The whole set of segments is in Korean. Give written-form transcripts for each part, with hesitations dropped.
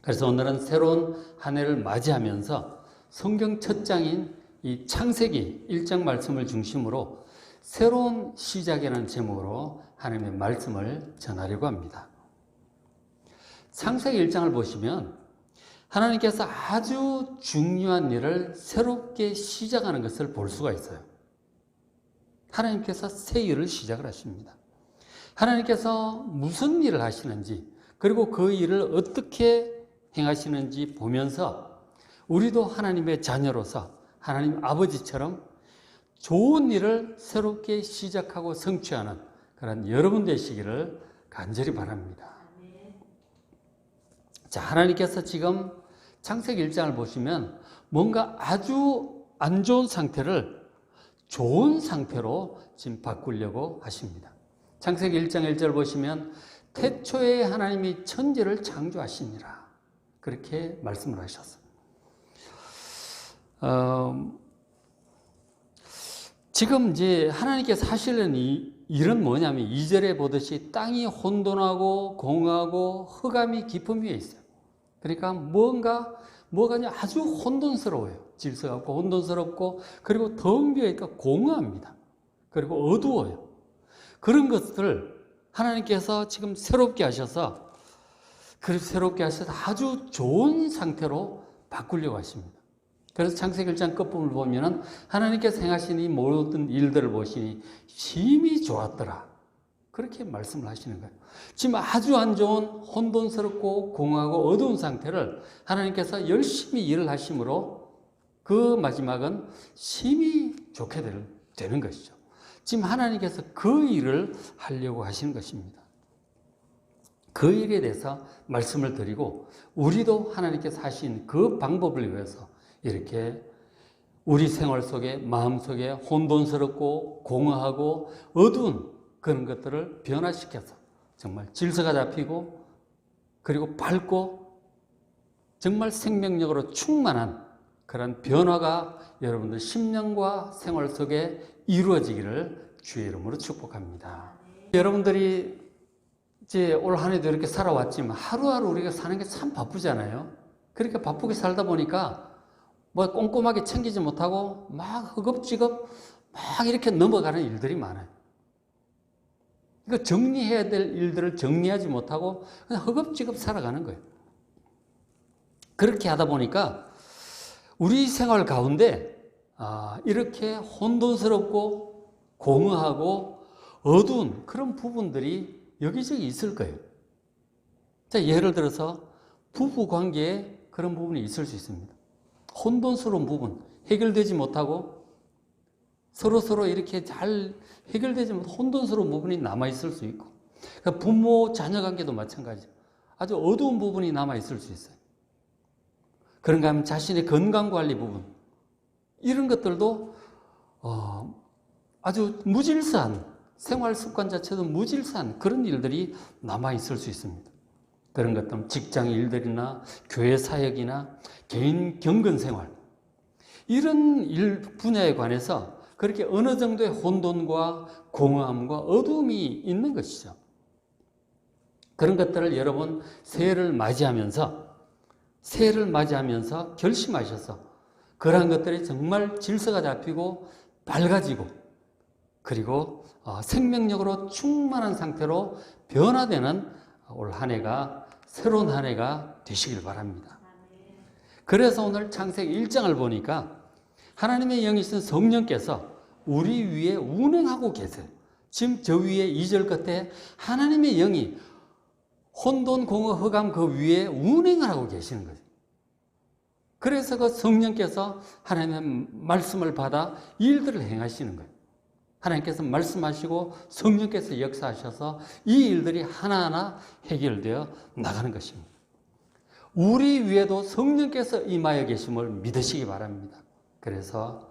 그래서 오늘은 새로운 한 해를 맞이하면서 성경 첫 장인 이 창세기 1장 말씀을 중심으로 새로운 시작이라는 제목으로 하나님의 말씀을 전하려고 합니다. 창세기 1장을 보시면 하나님께서 아주 중요한 일을 새롭게 시작하는 것을 볼 수가 있어요. 하나님께서 새 일을 시작을 하십니다. 하나님께서 무슨 일을 하시는지, 그리고 그 일을 어떻게 행하시는지 보면서 우리도 하나님의 자녀로서 하나님 아버지처럼 좋은 일을 새롭게 시작하고 성취하는 그런 여러분 되시기를 간절히 바랍니다. 자, 하나님께서 지금 창세기 1장을 보시면 뭔가 아주 안 좋은 상태를 좋은 상태로 지금 바꾸려고 하십니다. 창세기 1장 1절 보시면 태초에 하나님이 천지를 창조하시니라, 그렇게 말씀을 하셨어요. 지금 이제 하나님께서 하시는 일은 뭐냐면 2절에 보듯이 땅이 혼돈하고 공하고 흑암이 깊음 위에 있어요. 그러니까 뭐가 아주 혼돈스러워요. 질서가 없고 혼돈스럽고, 그리고 텅 비어 있고 공허합니다. 그리고 어두워요. 그런 것들을 하나님께서 지금 새롭게 하셔서, 아주 좋은 상태로 바꾸려고 하십니다. 그래서 창세기 1장 끝부분을 보면은 하나님께서 행하신 이 모든 일들을 보시니 심히 좋았더라, 그렇게 말씀을 하시는 거예요. 지금 아주 안 좋은 혼돈스럽고 공허하고 어두운 상태를 하나님께서 열심히 일을 하심으로 그 마지막은 심히 좋게 되는 것이죠. 지금 하나님께서 그 일을 하려고 하시는 것입니다. 그 일에 대해서 말씀을 드리고, 우리도 하나님께서 하신 그 방법을 위해서 이렇게 우리 생활 속에, 마음 속에 혼돈스럽고 공허하고 어두운 그런 것들을 변화시켜서 정말 질서가 잡히고, 그리고 밝고 정말 생명력으로 충만한 그런 변화가 여러분들 심령과 생활 속에 이루어지기를 주의 이름으로 축복합니다. 여러분들이 이제 올 한 해도 이렇게 살아왔지만 하루하루 우리가 사는 게 참 바쁘잖아요. 그렇게 바쁘게 살다 보니까 뭐 꼼꼼하게 챙기지 못하고 막 허겁지겁 막 이렇게 넘어가는 일들이 많아요. 이거 정리해야 될 일들을 정리하지 못하고 그냥 허겁지겁 살아가는 거예요. 그렇게 하다 보니까 우리 생활 가운데 이렇게 혼돈스럽고 공허하고 어두운 그런 부분들이 여기저기 있을 거예요. 자, 예를 들어서 부부 관계에 그런 부분이 있을 수 있습니다. 혼돈스러운 부분, 해결되지 못하고 서로 이렇게 잘 해결되지 못한 혼돈스러운 부분이 남아있을 수 있고, 그러니까 부모 자녀 관계도 마찬가지죠. 아주 어두운 부분이 남아있을 수 있어요. 그런가 하면 자신의 건강관리 부분, 이런 것들도 아주 무질서한 생활 습관 자체도 무질서한 그런 일들이 남아있을 수 있습니다. 그런 것들은 직장 일들이나 교회 사역이나 개인 경건 생활, 이런 일 분야에 관해서 그렇게 어느 정도의 혼돈과 공허함과 어두움이 있는 것이죠. 그런 것들을 여러분 새해를 맞이하면서 결심하셔서 그러한 것들이 정말 질서가 잡히고 밝아지고, 그리고 생명력으로 충만한 상태로 변화되는 올 한 해가, 새로운 한 해가 되시길 바랍니다. 그래서 오늘 창세기 1장을 보니까 하나님의 영이신 성령께서 우리 위에 운행하고 계세요. 지금 저 위에 2절 끝에 하나님의 영이 혼돈, 공허, 흑암 그 위에 운행을 하고 계시는 거죠. 그래서 그 성령께서 하나님의 말씀을 받아 일들을 행하시는 거예요. 하나님께서 말씀하시고 성령께서 역사하셔서 이 일들이 하나하나 해결되어 나가는 것입니다. 우리 위에도 성령께서 임하여 계심을 믿으시기 바랍니다. 그래서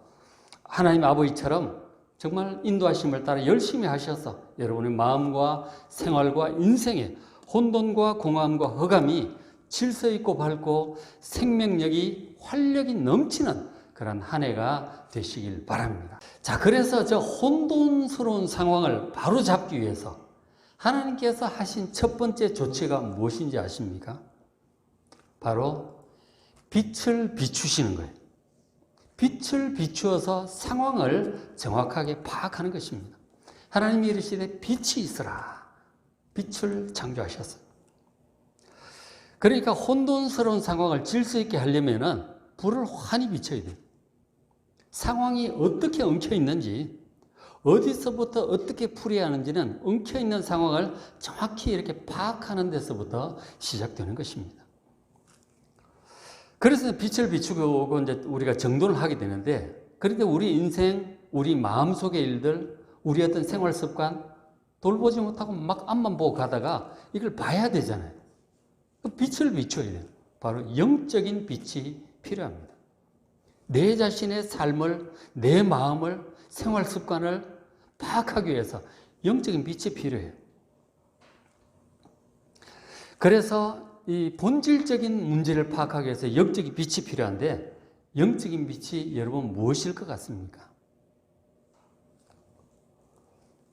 하나님 아버지처럼 정말 인도하심을 따라 열심히 하셔서 여러분의 마음과 생활과 인생에 혼돈과 공허함과 흑암이 질서 있고 밝고 생명력이 활력이 넘치는 그런 한 해가 되시길 바랍니다. 자, 그래서 저 혼돈스러운 상황을 바로잡기 위해서 하나님께서 하신 첫 번째 조치가 무엇인지 아십니까? 바로 빛을 비추시는 거예요. 빛을 비추어서 상황을 정확하게 파악하는 것입니다. 하나님이 이르시되 빛이 있으라. 빛을 창조하셨어요. 그러니까 혼돈스러운 상황을 질서 있게 하려면은 불을 환히 비춰야 돼요. 상황이 어떻게 엉켜 있는지, 어디서부터 어떻게 풀어야 하는지는 엉켜 있는 상황을 정확히 이렇게 파악하는 데서부터 시작되는 것입니다. 그래서 빛을 비추고 이제 우리가 정돈을 하게 되는데, 그런데 우리 인생, 우리 마음속의 일들, 우리 어떤 생활 습관 돌보지 못하고 막 앞만 보고 가다가 이걸 봐야 되잖아요. 빛을 비춰야 돼요. 바로 영적인 빛이 필요합니다. 내 자신의 삶을, 내 마음을, 생활 습관을 파악하기 위해서 영적인 빛이 필요해요. 그래서 이 본질적인 문제를 파악하기 위해서 영적인 빛이 필요한데, 영적인 빛이 여러분 무엇일 것 같습니까?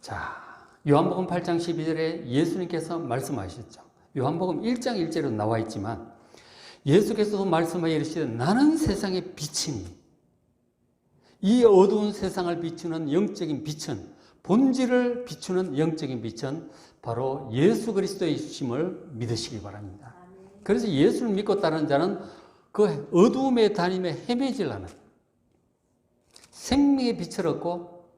자, 요한복음 8장 12절에 예수님께서 말씀하셨죠. 요한복음 1장 1절로 나와 있지만 예수께서도 말씀하여 이르시되 나는 세상의 빛이니, 이 어두운 세상을 비추는 영적인 빛은, 본질을 비추는 영적인 빛은 바로 예수 그리스도의 이심을 믿으시기 바랍니다. 그래서 예수를 믿고 따르는 자는 그 어두움에 다니며 헤매질 않아요. 생명의 빛을 얻고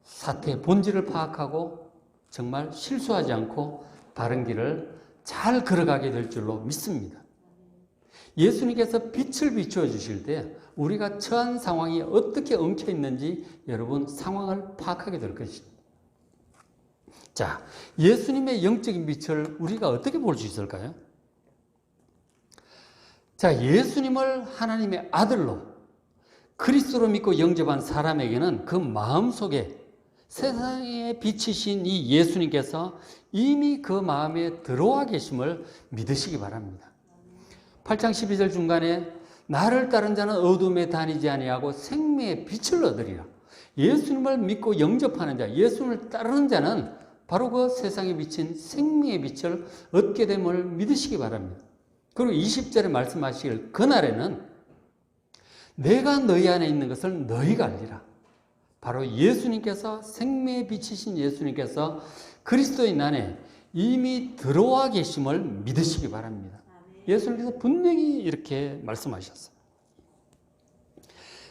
사태의 본질을 파악하고 정말 실수하지 않고 바른 길을 잘 걸어가게 될 줄로 믿습니다. 예수님께서 빛을 비추어 주실 때 우리가 처한 상황이 어떻게 엉켜 있는지 여러분 상황을 파악하게 될 것입니다. 자, 예수님의 영적인 빛을 우리가 어떻게 볼 수 있을까요? 자, 예수님을 하나님의 아들로 그리스도로 믿고 영접한 사람에게는 그 마음속에 세상의 빛이신 이 예수님께서 이미 그 마음에 들어와 계심을 믿으시기 바랍니다. 8장 12절 중간에 나를 따른 자는 어둠에 다니지 아니하고 생명의 빛을 얻으리라. 예수님을 믿고 영접하는 자, 예수님을 따르는 자는 바로 그 세상에 비친 생명의 빛을 얻게 됨을 믿으시기 바랍니다. 그리고 20절에 말씀하시길 그날에는 내가 너희 안에 있는 것을 너희가 알리라. 바로 예수님께서, 생명의 빛이신 예수님께서 그리스도인 안에 이미 들어와 계심을 믿으시기 바랍니다. 예수님께서 분명히 이렇게 말씀하셨어요.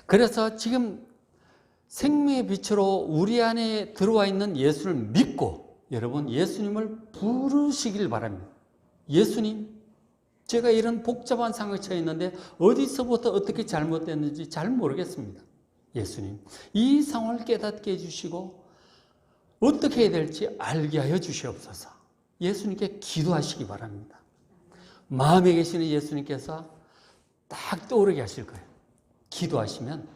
그래서 지금 생명의 빛으로 우리 안에 들어와 있는 예수를 믿고 여러분 예수님을 부르시길 바랍니다. 예수님, 제가 이런 복잡한 상황에 처해 있는데 어디서부터 어떻게 잘못됐는지 잘 모르겠습니다. 예수님, 이 상황을 깨닫게 해주시고 어떻게 해야 될지 알게 하여 주시옵소서. 예수님께 기도하시기 바랍니다. 마음에 계시는 예수님께서 딱 떠오르게 하실 거예요. 기도하시면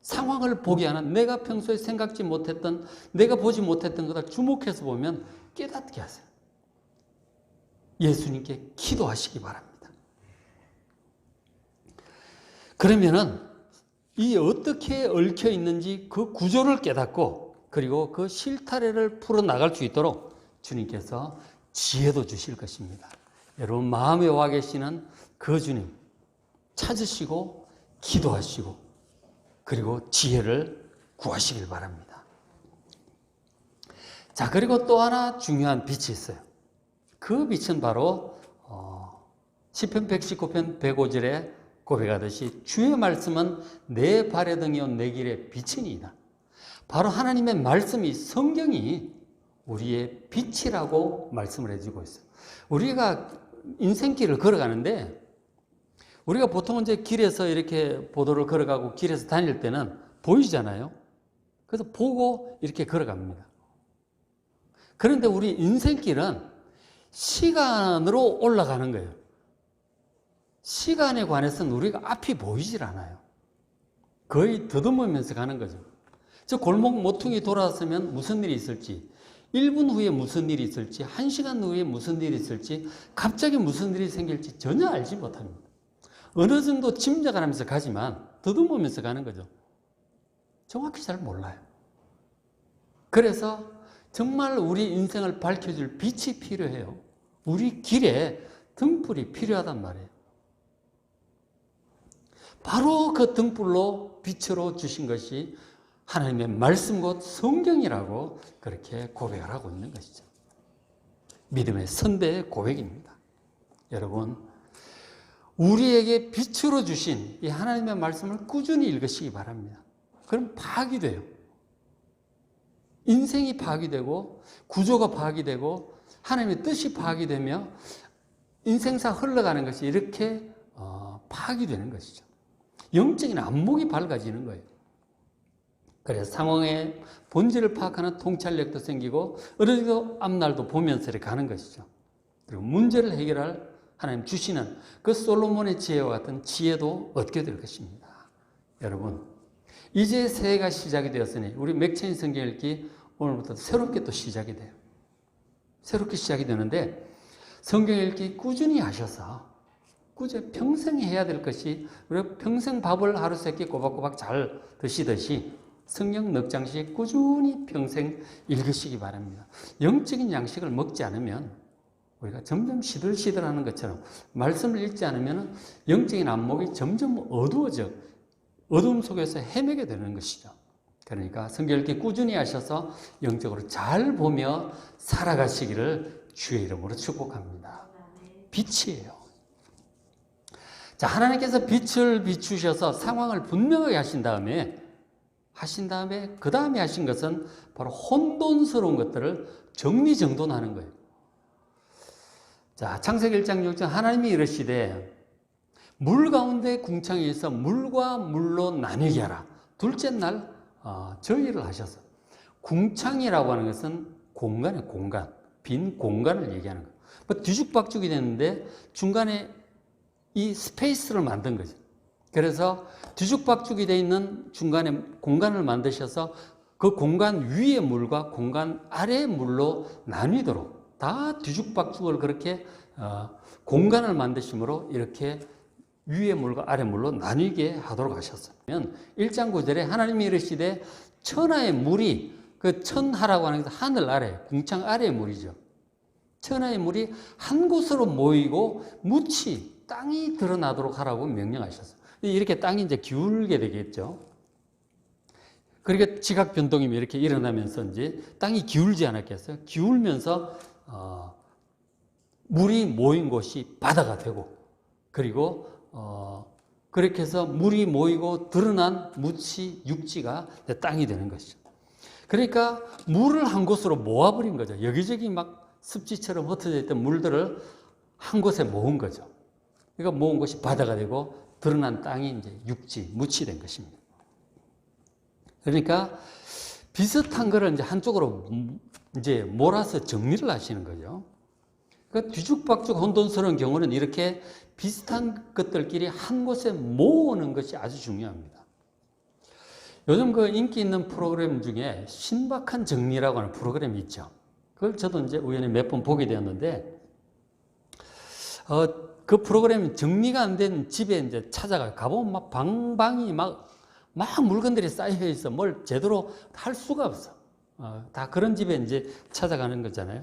상황을 보게 하는, 내가 평소에 생각지 못했던, 내가 보지 못했던 것을 주목해서 보면 깨닫게 하세요. 예수님께 기도하시기 바랍니다. 그러면은 이 어떻게 얽혀 있는지 그 구조를 깨닫고 그리고 그 실타래를 풀어나갈 수 있도록 주님께서 지혜도 주실 것입니다. 여러분 마음에 와 계시는 그 주님 찾으시고 기도하시고 그리고 지혜를 구하시길 바랍니다. 자, 그리고 또 하나 중요한 빛이 있어요. 그 빛은 바로 시편 119편 105절에 고백하듯이 주의 말씀은 내 발의 등이요 내 길의 빛이니이다. 바로 하나님의 말씀이, 성경이 우리의 빛이라고 말씀을 해주고 있어요. 우리가 인생길을 걸어가는데 우리가 보통은 이제 길에서 이렇게 보도를 걸어가고 길에서 다닐 때는 보이잖아요. 그래서 보고 이렇게 걸어갑니다. 그런데 우리 인생길은 시간으로 올라가는 거예요. 시간에 관해서는 우리가 앞이 보이질 않아요. 거의 더듬으면서 가는 거죠. 저 골목 모퉁이 돌아서면 무슨 일이 있을지, 1분 후에 무슨 일이 있을지, 1시간 후에 무슨 일이 있을지, 갑자기 무슨 일이 생길지 전혀 알지 못합니다. 어느 정도 짐작을 하면서 가지만 더듬으면서 가는 거죠. 정확히 잘 몰라요. 그래서 정말 우리 인생을 밝혀줄 빛이 필요해요. 우리 길에 등불이 필요하단 말이에요. 바로 그 등불로 빛으로 주신 것이 하나님의 말씀 곧 성경이라고 그렇게 고백을 하고 있는 것이죠. 믿음의 선배의 고백입니다. 여러분, 우리에게 빛으로 주신 이 하나님의 말씀을 꾸준히 읽으시기 바랍니다. 그럼 파악이 돼요. 인생이 파악이 되고 구조가 파악이 되고 하나님의 뜻이 파악이 되며 인생사 흘러가는 것이 이렇게 파악이 되는 것이죠. 영적인 안목이 밝아지는 거예요. 그래서 상황의 본질을 파악하는 통찰력도 생기고 어느덧 앞날도 보면서 이렇게 가는 것이죠. 그리고 문제를 해결할 하나님 주시는 그 솔로몬의 지혜와 같은 지혜도 얻게 될 것입니다. 여러분, 이제 새해가 시작이 되었으니 우리 맥체인 성경 읽기 오늘부터 새롭게 또 시작이 돼요. 새롭게 시작이 되는데 성경 읽기 꾸준히 하셔서 꾸준히 평생 해야 될 것이 우리가 평생 밥을 하루 세끼 꼬박꼬박 잘 드시듯이 성경 넉 장씩 꾸준히 평생 읽으시기 바랍니다. 영적인 양식을 먹지 않으면 우리가 점점 시들시들하는 것처럼 말씀을 읽지 않으면 영적인 안목이 점점 어두워져 어둠 속에서 헤매게 되는 것이죠. 그러니까 성경 읽기 꾸준히 하셔서 영적으로 잘 보며 살아가시기를 주의 이름으로 축복합니다. 빛이에요. 자, 하나님께서 빛을 비추셔서 상황을 분명하게 하신 다음에 그 다음에 하신 것은 바로 혼돈스러운 것들을 정리정돈하는 거예요. 자, 창세기 1장 6절 하나님이 이르시되 물 가운데 궁창에 있어 물과 물로 나뉘게 하라. 둘째 날 저희를 하셔서 궁창이라고 하는 것은 공간의 공간, 빈 공간을 얘기하는 거예요. 뭐 뒤죽박죽이 됐는데 중간에 이 스페이스를 만든 거죠. 그래서 뒤죽박죽이 되어 있는 중간에 공간을 만드셔서 그 공간 위의 물과 공간 아래의 물로 나뉘도록 다 뒤죽박죽을 그렇게 공간을 만드심으로 이렇게 위의 물과 아래 물로 나뉘게 하도록 하셨어요. 1장 9절에 하나님이 이르시되 천하의 물이 그 천하라고 하는 것은 하늘 아래, 궁창 아래의 물이죠. 천하의 물이 한 곳으로 모이고 묻히 땅이 드러나도록 하라고 명령하셨어요. 이렇게 땅이 이제 기울게 되겠죠. 그러니까 지각 변동이 이렇게 일어나면서 이제 땅이 기울지 않았겠어요? 기울면서 물이 모인 곳이 바다가 되고 그리고 그렇게 해서 물이 모이고 드러난 묻히 육지가 땅이 되는 것이죠. 그러니까 물을 한 곳으로 모아버린 거죠. 여기저기 막 습지처럼 흩어져 있던 물들을 한 곳에 모은 거죠. 그러니까 모은 것이 바다가 되고 드러난 땅이 이제 육지, 묻히 된 것입니다. 그러니까 비슷한 거를 이제 한쪽으로 이제 몰아서 정리를 하시는 거죠. 그러니까 뒤죽박죽 혼돈스러운 경우는 이렇게 비슷한 것들끼리 한 곳에 모으는 것이 아주 중요합니다. 요즘 그 인기 있는 프로그램 중에 신박한 정리라고 하는 프로그램이 있죠. 그걸 저도 이제 우연히 몇 번 보게 되었는데, 그 프로그램이 정리가 안 된 집에 이제 가보면 막 방방이 막 물건들이 쌓여 있어. 뭘 제대로 할 수가 없어. 다 그런 집에 이제 찾아가는 거잖아요.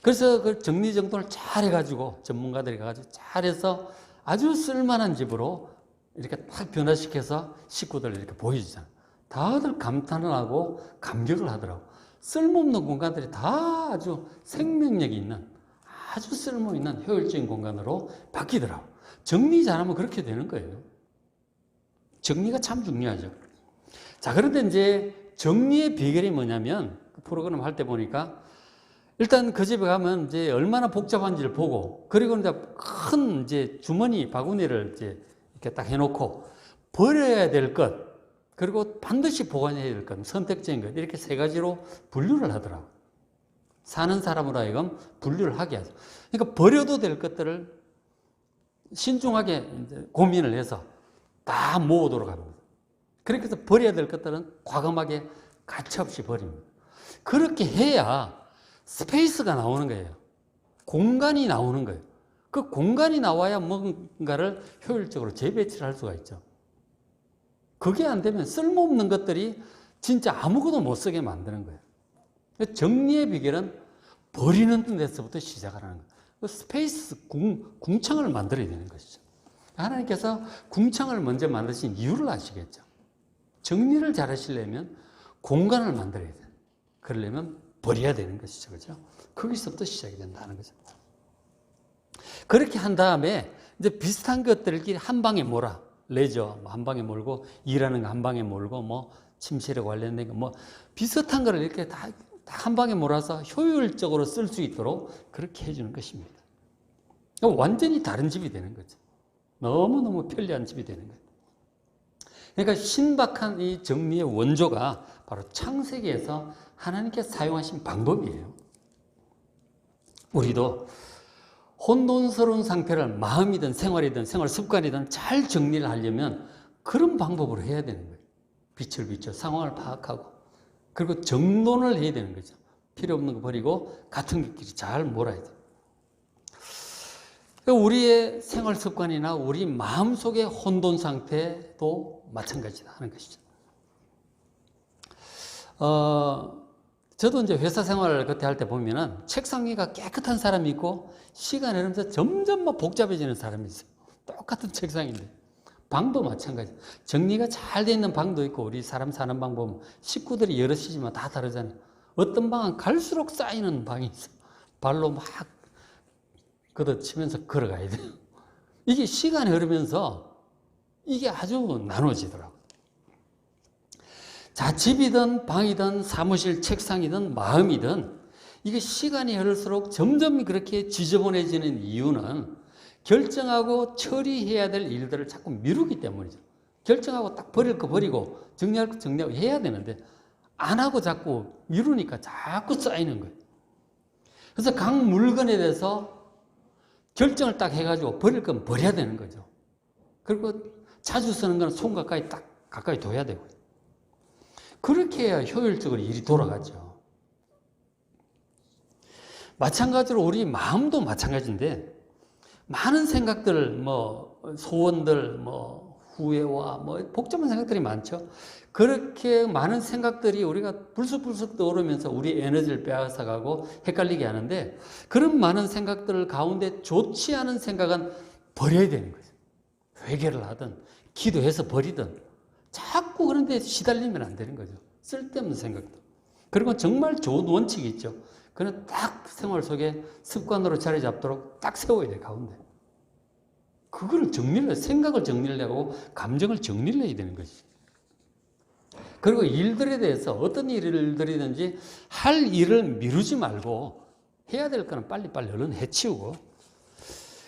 그래서 그 정리정돈을 잘 해가지고 전문가들이 가가지고 잘해서 아주 쓸만한 집으로 이렇게 딱 변화시켜서 식구들 이렇게 보여주잖아요. 다들 감탄을 하고 감격을 하더라고. 쓸모없는 공간들이 다 아주 생명력이 있는 아주 쓸모있는 효율적인 공간으로 바뀌더라고. 정리 잘하면 그렇게 되는 거예요. 정리가 참 중요하죠. 자, 그런데 이제 정리의 비결이 뭐냐면 그 프로그램 할 때 보니까 일단 그 집에 가면 이제 얼마나 복잡한지를 보고 그리고 이제 큰 이제 주머니 바구니를 이제 이렇게 딱 해놓고 버려야 될 것 그리고 반드시 보관해야 될 것 선택적인 것 이렇게 세 가지로 분류를 하더라고. 사는 사람으로 하여금 분류를 하게 하죠. 그러니까 버려도 될 것들을 신중하게 이제 고민을 해서 다 모으도록 합니다. 그렇게 해서 버려야 될 것들은 과감하게 가차없이 버립니다. 그렇게 해야 스페이스가 나오는 거예요. 공간이 나오는 거예요. 그 공간이 나와야 뭔가를 효율적으로 재배치를 할 수가 있죠. 그게 안 되면 쓸모없는 것들이 진짜 아무것도 못 쓰게 만드는 거예요. 정리의 비결은 버리는 데서부터 시작하라는 거예요. 스페이스 궁창을 만들어야 되는 것이죠. 하나님께서 궁창을 먼저 만드신 이유를 아시겠죠. 정리를 잘 하시려면 공간을 만들어야 돼요. 그러려면 버려야 되는 것이죠. 그죠? 거기서부터 시작이 된다는 거죠. 그렇게 한 다음에 이제 비슷한 것들끼리 한 방에 몰아. 레저 한 방에 몰고, 일하는 거 한 방에 몰고, 뭐 침실에 관련된 거 뭐 비슷한 거를 이렇게 다 한 방에 몰아서 효율적으로 쓸 수 있도록 그렇게 해주는 것입니다. 완전히 다른 집이 되는 거죠. 너무너무 편리한 집이 되는 거예요. 그러니까 신박한 이 정리의 원조가 바로 창세기에서 하나님께 사용하신 방법이에요. 우리도 혼돈스러운 상태를 마음이든 생활이든 생활 습관이든 잘 정리를 하려면 그런 방법으로 해야 되는 거예요. 빛을 비춰 상황을 파악하고 그리고 정돈을 해야 되는 거죠. 필요 없는 거 버리고 같은 것끼리 잘 몰아야 돼요. 우리의 생활 습관이나 우리 마음속의 혼돈 상태도 마찬가지다 하는 것이죠. 저도 이제 회사 생활을 그때 할 때 보면은 책상 위가 깨끗한 사람이 있고 시간이 흐르면서 점점 막 복잡해지는 사람이 있어요. 똑같은 책상인데. 방도 마찬가지. 정리가 잘 돼 있는 방도 있고 우리 사람 사는 방 보면 식구들이 여럿이지만 다 다르잖아요. 어떤 방은 갈수록 쌓이는 방이 있어요. 발로 막 걷어치면서 걸어가야 돼요. 이게 시간이 흐르면서 이게 아주 나눠지더라고요. 자, 집이든 방이든 사무실 책상이든 마음이든 이게 시간이 흐를수록 점점 그렇게 지저분해지는 이유는 결정하고 처리해야 될 일들을 자꾸 미루기 때문이죠. 결정하고 딱 버릴 거 버리고 정리할 거 정리하고 해야 되는데 안 하고 자꾸 미루니까 자꾸 쌓이는 거예요. 그래서 각 물건에 대해서 결정을 딱 해가지고 버릴 건 버려야 되는 거죠. 그리고 자주 쓰는 건 손 가까이 딱 가까이 둬야 되고요. 그렇게 해야 효율적으로 일이 돌아가죠. 마찬가지로 우리 마음도 마찬가지인데 많은 생각들, 뭐 소원들, 뭐 후회와 뭐 복잡한 생각들이 많죠. 그렇게 많은 생각들이 우리가 불쑥불쑥 떠오르면서 우리 에너지를 빼앗아가고 헷갈리게 하는데 그런 많은 생각들 가운데 좋지 않은 생각은 버려야 되는 거죠. 회개를 하든 기도해서 버리든 자꾸 그런 데 시달리면 안 되는 거죠. 쓸데없는 생각도. 그리고 정말 좋은 원칙이 있죠. 그는 딱 생활 속에 습관으로 자리 잡도록 딱 세워야 돼, 가운데. 그거를 정리를, 생각을 정리를 하고 감정을 정리를 해야 되는 것이지. 그리고 일들에 대해서 어떤 일들이든지 할 일을 미루지 말고 해야 될 거는 빨리빨리 얼른 해치우고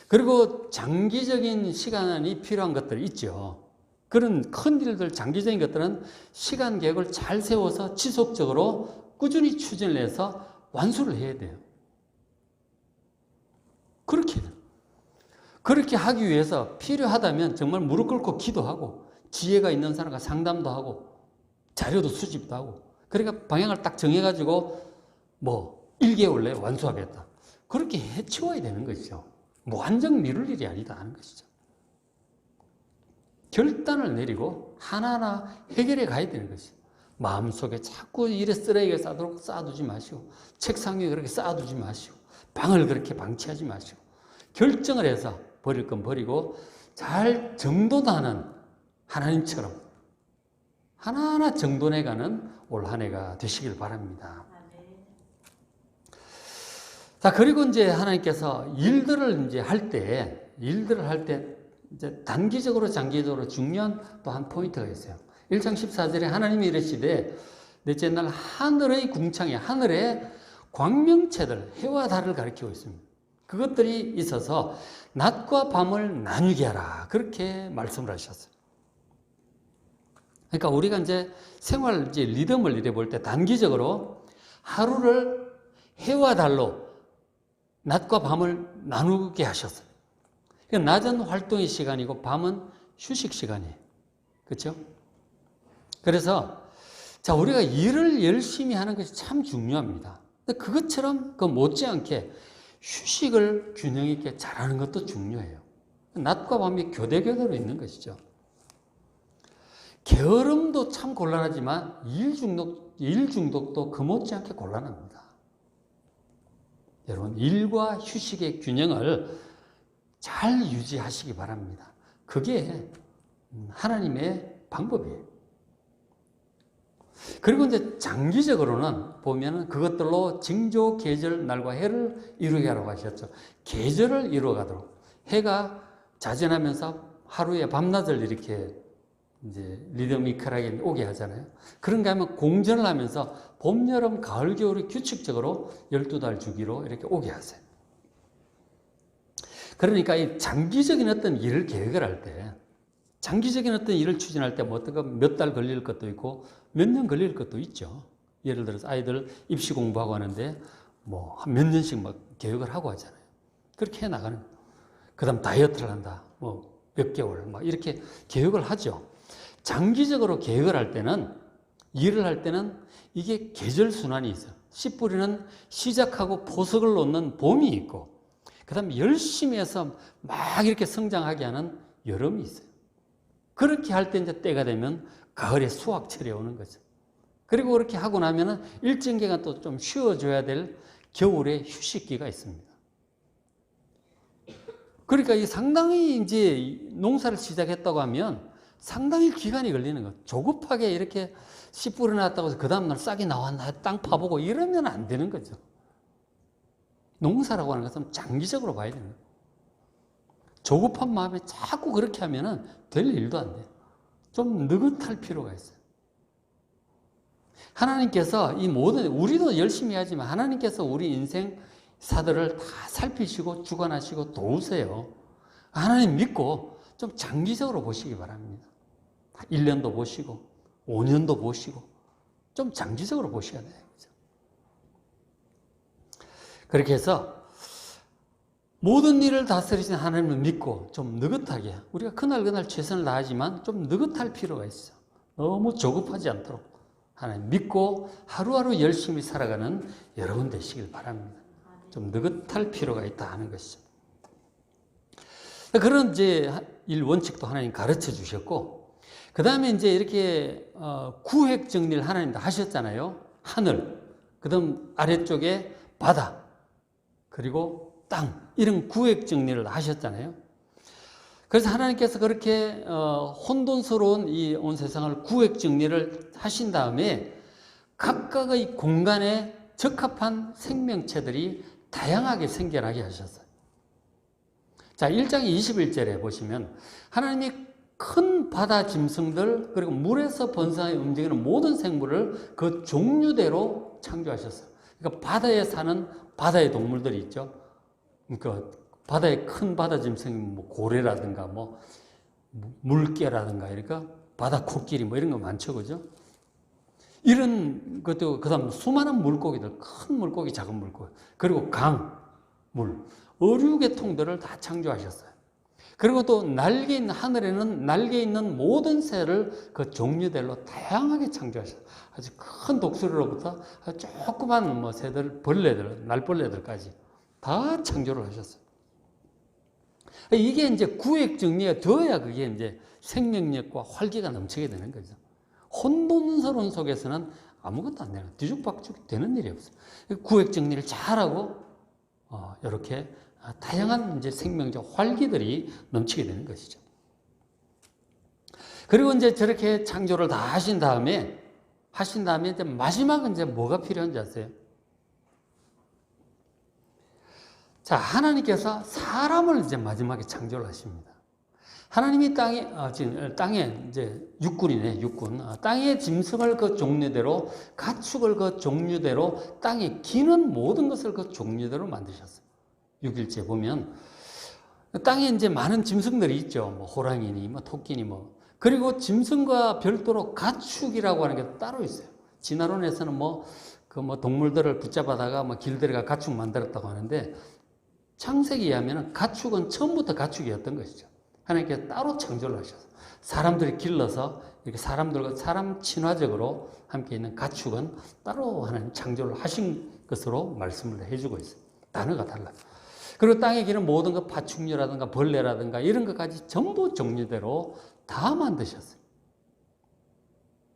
그리고 장기적인 시간이 필요한 것들이 있죠. 그런 큰 일들, 장기적인 것들은 시간 계획을 잘 세워서 지속적으로 꾸준히 추진을 해서 완수를 해야 돼요. 그렇게 하기 위해서 필요하다면 정말 무릎 꿇고 기도하고 지혜가 있는 사람과 상담도 하고 자료도 수집도 하고 그러니까 방향을 딱 정해가지고 뭐 1개월 내에 완수하겠다. 그렇게 해치워야 되는 것이죠. 완전 미룰 일이 아니다 하는 것이죠. 결단을 내리고 하나하나 해결해 가야 되는 것이죠. 마음속에 자꾸 일에 쓰레기가 쌓도록 쌓아두지 마시고 책상 위에 그렇게 쌓아두지 마시고 방을 그렇게 방치하지 마시고 결정을 해서 버릴 건 버리고 잘 정돈하는 하나님처럼 하나하나 정돈해가는 올 한 해가 되시길 바랍니다. 자, 그리고 이제 하나님께서 일들을 할 때 이제 단기적으로 장기적으로 중요한 또 한 포인트가 있어요. 1장 14절에 하나님이 이르시되 넷째 날 하늘의 궁창에 하늘의 광명체들 해와 달을 가리키고 있습니다. 그것들이 있어서 낮과 밤을 나누게 하라 그렇게 말씀을 하셨어요. 그러니까 우리가 이제 생활 리듬을 이래 볼 때 단기적으로 하루를 해와 달로 낮과 밤을 나누게 하셨어요. 그러니까 낮은 활동의 시간이고 밤은 휴식 시간이에요. 그렇죠? 그래서 자, 우리가 일을 열심히 하는 것이 참 중요합니다. 근데 그것처럼 그 못지않게 휴식을 균형 있게 잘하는 것도 중요해요. 낮과 밤이 교대교대로 있는 것이죠. 게으름도 참 곤란하지만 일 중독도 그 못지않게 곤란합니다. 여러분 일과 휴식의 균형을 잘 유지하시기 바랍니다. 그게 하나님의 방법이에요. 그리고 이제 장기적으로는 보면은 그것들로 징조, 계절, 날과 해를 이루게 하라고 하셨죠. 계절을 이루어가도록 해가 자전하면서 하루에 밤낮을 이렇게 이제 리드미컬하게 오게 하잖아요. 그런가 하면 공전을 하면서 봄, 여름, 가을, 겨울이 규칙적으로 12달 주기로 이렇게 오게 하세요. 그러니까 이 장기적인 어떤 일을 계획을 할 때, 장기적인 어떤 일을 추진할 때 뭐 어떤 몇 달 걸릴 것도 있고 몇 년 걸릴 것도 있죠. 예를 들어서 아이들 입시 공부하고 하는데 뭐 한 몇 년씩 막 계획을 하고 하잖아요. 그렇게 해 나가는. 그다음 다이어트를 한다. 뭐 몇 개월 막 이렇게 계획을 하죠. 장기적으로 계획을 할 때는 일을 할 때는 이게 계절 순환이 있어요. 씨 뿌리는 시작하고 포석을 놓는 봄이 있고 그다음에 열심히 해서 막 이렇게 성장하게 하는 여름이 있어요. 그렇게 할 때 이제 때가 되면 가을에 수확철이 오는 거죠. 그리고 그렇게 하고 나면은 일정 기간 또 좀 쉬어줘야 될 겨울에 휴식기가 있습니다. 그러니까 이 상당히 이제 농사를 시작했다고 하면 상당히 기간이 걸리는 거예요. 조급하게 이렇게 씨 뿌려놨다고 해서 그 다음날 싹이 나왔나 땅 파보고 이러면 안 되는 거죠. 농사라고 하는 것은 장기적으로 봐야 되는 거예요. 조급한 마음에 자꾸 그렇게 하면은 될 일도 안 돼요. 좀 느긋할 필요가 있어요. 하나님께서 이 모든, 우리도 열심히 하지만 하나님께서 우리 인생 사들을 다 살피시고 주관하시고 도우세요. 하나님 믿고 좀 장기적으로 보시기 바랍니다. 1년도 보시고 5년도 보시고 좀 장기적으로 보셔야 돼요. 그렇게 해서 모든 일을 다스리신 하나님을 믿고 좀 느긋하게 우리가 그날 최선을 다하지만 좀 느긋할 필요가 있어요. 너무 조급하지 않도록 하나님 믿고 하루하루 열심히 살아가는 여러분 되시길 바랍니다. 좀 느긋할 필요가 있다 하는 것이죠. 그런 이제 일 원칙도 하나님 가르쳐 주셨고, 그 다음에 이제 이렇게 구획 정리를 하나님 다 하셨잖아요. 하늘, 그 다음 아래쪽에 바다, 그리고 땅, 이런 구획 정리를 하셨잖아요. 그래서 하나님께서 그렇게 혼돈스러운 이 온 세상을 구획 정리를 하신 다음에 각각의 공간에 적합한 생명체들이 다양하게 생겨나게 하셨어요. 자, 1장 21절에 보시면 하나님이 큰 바다 짐승들 그리고 물에서 번성하여 움직이는 모든 생물을 그 종류대로 창조하셨어요. 그러니까 바다에 사는 바다의 동물들이 있죠. 그러니까 바다에 큰 바다 짐승이 뭐 고래라든가 뭐 물개라든가 그러니까 바다 코끼리 뭐 이런 거 많죠, 그죠? 이런 것도 그다음 수많은 물고기들, 큰 물고기, 작은 물고기, 그리고 강, 물, 어류계통들을 다 창조하셨어요. 그리고 또 날개 있는 하늘에는 날개 있는 모든 새를 그 종류대로 다양하게 창조하셨어요. 아주 큰 독수리로부터 아주 조그만 뭐 새들, 벌레들, 날벌레들까지 다 창조를 하셨어요. 이게 이제 구획 정리가 되어야 그게 이제 생명력과 활기가 넘치게 되는 거죠. 혼돈스러운 속에서는 아무것도 안 되는, 뒤죽박죽 되는 일이 없어요. 구획 정리를 잘하고, 이렇게 다양한 이제 생명적 활기들이 넘치게 되는 것이죠. 그리고 이제 저렇게 창조를 다 하신 다음에 이제 마지막은 이제 뭐가 필요한지 아세요? 자, 하나님께서 사람을 이제 마지막에 창조를 하십니다. 하나님이 땅에 이제 육군이네, 육군. 땅의 짐승을 그 종류대로, 가축을 그 종류대로, 땅에 기는 모든 것을 그 종류대로 만드셨어요. 6일째 보면 땅에 이제 많은 짐승들이 있죠. 뭐 호랑이니, 뭐 토끼니, 뭐. 그리고 짐승과 별도로 가축이라고 하는 게 따로 있어요. 진화론에서는 뭐 동물들을 붙잡아다가 뭐 길들여가 가축 만들었다고 하는데 창세기에 의하면 가축은 처음부터 가축이었던 것이죠. 하나님께서 따로 창조를 하셔서 사람들이 길러서 이렇게 사람들과 사람 친화적으로 함께 있는 가축은 따로 하나님 창조를 하신 것으로 말씀을 해주고 있어요. 단어가 달라요. 그리고 땅에 기는 모든 것 파충류라든가 벌레라든가 이런 것까지 전부 종류대로 다 만드셨어요.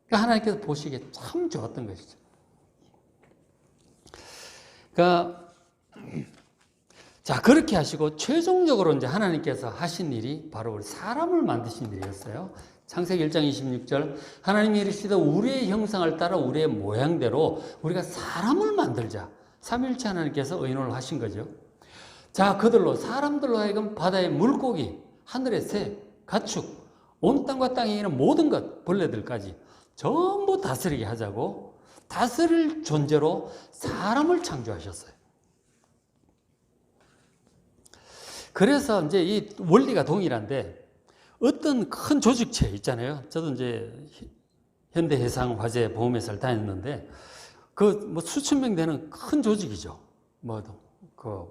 그러니까 하나님께서 보시기에 참 좋았던 것이죠. 그러니까 자, 그렇게 하시고 최종적으로 이제 하나님께서 하신 일이 바로 우리 사람을 만드신 일이었어요. 창세기 1장 26절 하나님이 이르시되 우리의 형상을 따라 우리의 모양대로 우리가 사람을 만들자. 삼위일체 하나님께서 의논을 하신 거죠. 자, 그들로 사람들로 하여금 바다의 물고기, 하늘의 새, 가축, 온 땅과 땅에 있는 모든 것, 벌레들까지 전부 다스리게 하자고 다스릴 존재로 사람을 창조하셨어요. 그래서 이제 이 원리가 동일한데 어떤 큰 조직체 있잖아요. 저도 이제 현대해상화재 보험회사를 다녔는데 그 뭐 수천 명 되는 큰 조직이죠. 그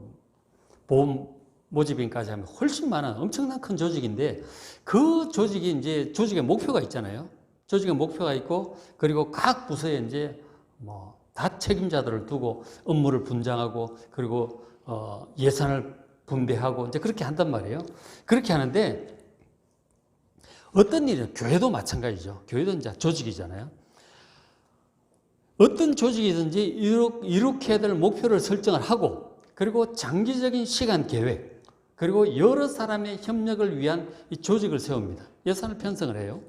보험 모집인까지 하면 훨씬 많은 엄청난 큰 조직인데 그 조직이 이제 조직의 목표가 있잖아요. 조직의 목표가 있고 그리고 각 부서에 이제 뭐 다 책임자들을 두고 업무를 분장하고 그리고 예산을 분배하고 이제 그렇게 한단 말이에요. 그렇게 하는데 어떤 일이요? 교회도 마찬가지죠. 교회도 이제 조직이잖아요. 어떤 조직이든지 이렇게 해야 될 목표를 설정을 하고 그리고 장기적인 시간 계획 그리고 여러 사람의 협력을 위한 이 조직을 세웁니다. 예산을 편성을 해요.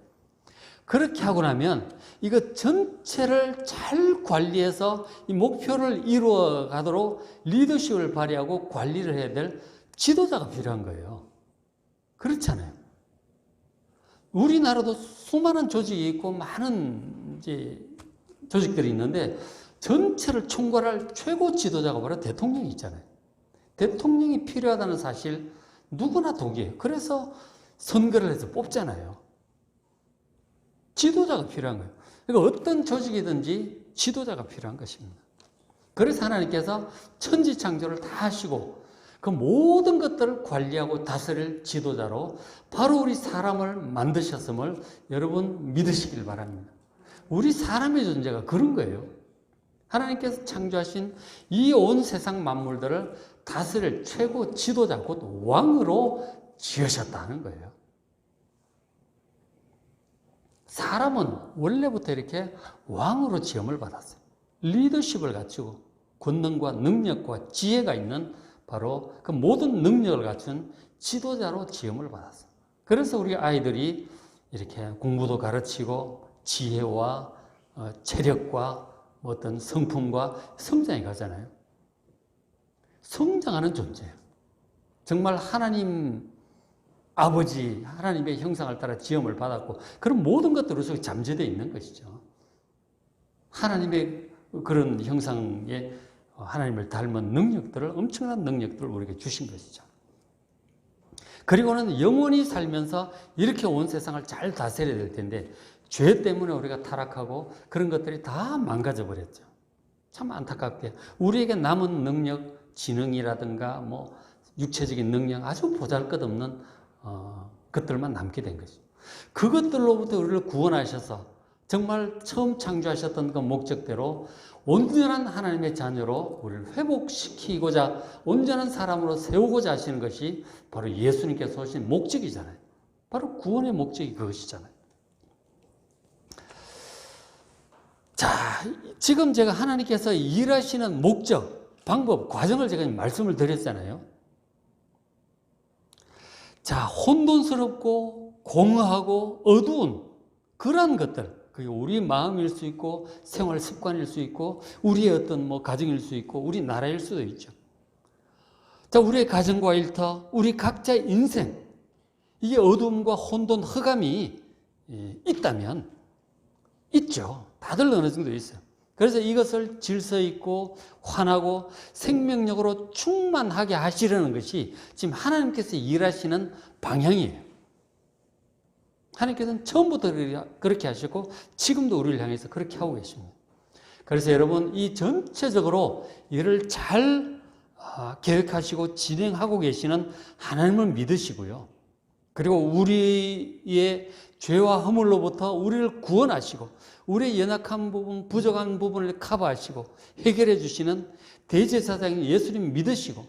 그렇게 하고 나면 이거 전체를 잘 관리해서 이 목표를 이루어 가도록 리더십을 발휘하고 관리를 해야 될 지도자가 필요한 거예요. 그렇잖아요. 우리나라도 수많은 조직이 있고 많은 이제 조직들이 있는데 전체를 총괄할 최고 지도자가 바로 대통령이 있잖아요. 대통령이 필요하다는 사실 누구나 동의해요. 그래서 선거를 해서 뽑잖아요. 지도자가 필요한 거예요. 그러니까 어떤 조직이든지 지도자가 필요한 것입니다. 그래서 하나님께서 천지창조를 다 하시고 그 모든 것들을 관리하고 다스릴 지도자로 바로 우리 사람을 만드셨음을 여러분 믿으시길 바랍니다. 우리 사람의 존재가 그런 거예요. 하나님께서 창조하신 이 온 세상 만물들을 다스릴 최고 지도자, 곧 왕으로 지으셨다는 거예요. 사람은 원래부터 이렇게 왕으로 지음을 받았어요. 리더십을 갖추고 권능과 능력과 지혜가 있는 바로 그 모든 능력을 갖춘 지도자로 지음을 받았어요. 그래서 우리 아이들이 이렇게 공부도 가르치고 지혜와 체력과 어떤 성품과 성장이 가잖아요. 성장하는 존재예요. 정말 하나님 아버지 하나님의 형상을 따라 지음을 받았고 그런 모든 것들로 속에 잠재되어 있는 것이죠. 하나님의 그런 형상에 하나님을 닮은 능력들을 엄청난 능력들을 우리에게 주신 것이죠. 그리고는 영원히 살면서 이렇게 온 세상을 잘 다스려야 될 텐데 죄 때문에 우리가 타락하고 그런 것들이 다 망가져 버렸죠. 참 안타깝게 우리에게 남은 능력, 지능이라든가 뭐 육체적인 능력 아주 보잘것없는 것들만 남게 된 것이죠. 그것들로부터 우리를 구원하셔서 정말 처음 창조하셨던 그 목적대로 온전한 하나님의 자녀로 우리를 회복시키고자 온전한 사람으로 세우고자 하시는 것이 바로 예수님께서 오신 목적이잖아요. 바로 구원의 목적이 그것이잖아요. 자, 지금 제가 하나님께서 일하시는 목적, 방법, 과정을 제가 말씀을 드렸잖아요. 자, 혼돈스럽고 공허하고 어두운 그러한 것들, 그게 우리 마음일 수 있고 생활 습관일 수 있고 우리의 어떤 뭐 가정일 수 있고 우리 나라일 수도 있죠. 자, 우리의 가정과 일터, 우리 각자의 인생, 이게 어두움과 혼돈, 흑암이 있다면 있죠. 다들 어느 정도 있어요. 그래서 이것을 질서 있고 환하고 생명력으로 충만하게 하시려는 것이 지금 하나님께서 일하시는 방향이에요. 하나님께서는 처음부터 그렇게 하셨고 지금도 우리를 향해서 그렇게 하고 계십니다. 그래서 여러분 이 전체적으로 일을 잘 계획하시고 진행하고 계시는 하나님을 믿으시고요. 그리고 우리의 죄와 허물로부터 우리를 구원하시고 우리의 연약한 부분, 부족한 부분을 커버하시고 해결해 주시는 대제사장인 예수님 믿으시고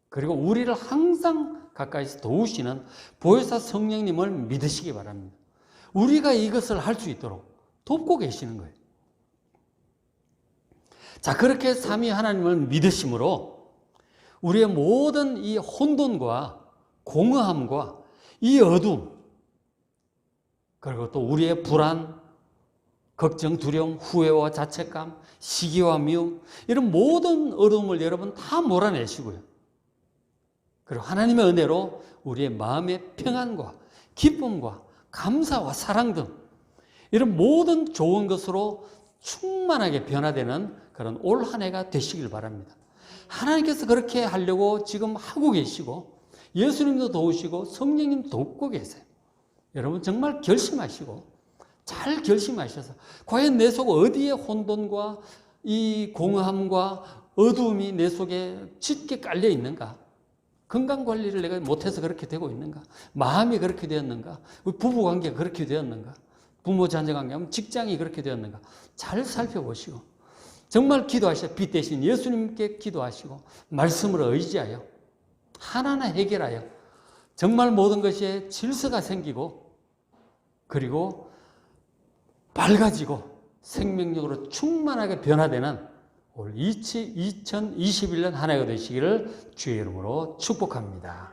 그리고 우리를 항상 가까이서 도우시는 보혜사 성령님을 믿으시기 바랍니다. 우리가 이것을 할 수 있도록 돕고 계시는 거예요. 자, 그렇게 삼위 하나님을 믿으심으로 우리의 모든 이 혼돈과 공허함과 이 어둠, 그리고 또 우리의 불안, 걱정, 두려움, 후회와 자책감, 시기와 미움, 이런 모든 어둠을 여러분 다 몰아내시고요. 그리고 하나님의 은혜로 우리의 마음의 평안과 기쁨과 감사와 사랑 등 이런 모든 좋은 것으로 충만하게 변화되는 그런 올 한 해가 되시길 바랍니다. 하나님께서 그렇게 하려고 지금 하고 계시고 예수님도 도우시고 성령님 돕고 계세요. 여러분 정말 결심하시고 잘 결심하셔서 과연 내 속 어디에 혼돈과 이 공허함과 어두움이 내 속에 짙게 깔려 있는가? 건강관리를 내가 못해서 그렇게 되고 있는가? 마음이 그렇게 되었는가? 부부관계가 그렇게 되었는가? 부모 자녀관계, 직장이 그렇게 되었는가? 잘 살펴보시고 정말 기도하시고 빛 대신 예수님께 기도하시고 말씀을 의지하여 하나하나 해결하여 정말 모든 것에 질서가 생기고 그리고 밝아지고 생명력으로 충만하게 변화되는 올 2021년 한 해가 되시기를 주의 이름으로 축복합니다.